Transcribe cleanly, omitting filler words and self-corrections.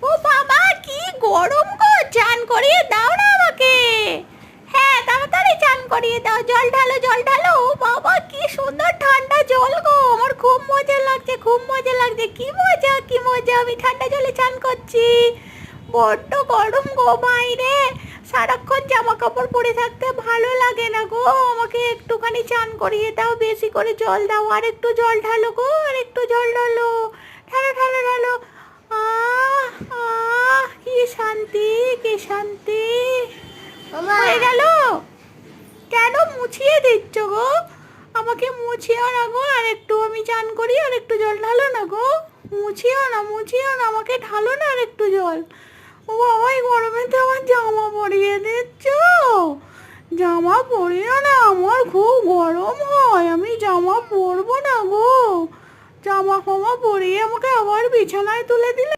ও বাবা, কি গরম গো! চান করিয়ে দাও না আমাকে। হ্যাঁ, তাড়াতাড়ি চান করিয়ে দাও। জল ঢালো, জল ঢালো। ও বাবা, কি সুন্দর ঠান্ডা জল গো! আমার খুব মজা লাগছে, খুব মজা লাগছে। কি মজা, কি মজা! আমি ঠান্ডা জলে চান করছি। বড্ড গরম গো বাইরে। সারাক্ষণ জামা কাপড় পরে থাকতে ভালো লাগে না গো। আমাকে একটুখানি চান করিয়ে দাও, বেশি করে জল দাও। আর একটু জল ঢালো গো, আর একটু জল ঢালো। ঢালো, ঢালো, ঢালো। আহ আহ, কি শান্তি, কি শান্তি! হয়ে গেল? কেন মুছিয়ে দিচ্ছ গো? আমাকে মুছিও না গো, আর একটু আমি চান করি। আর একটু জল ঢালো না গো। মুছিও না, মুছিও না, আমাকে ঢালো না আর একটু জল। ও বাবা, এই গরমে তো আমার জামা পরিয়ে দিচ্ছ। জামা পরিও না, আমার খুব গরম হয়। আমি জামা পরবো না গো। জামা ফামা পরিয়ে আমাকে আবার বিছানায় তুলে দিলে।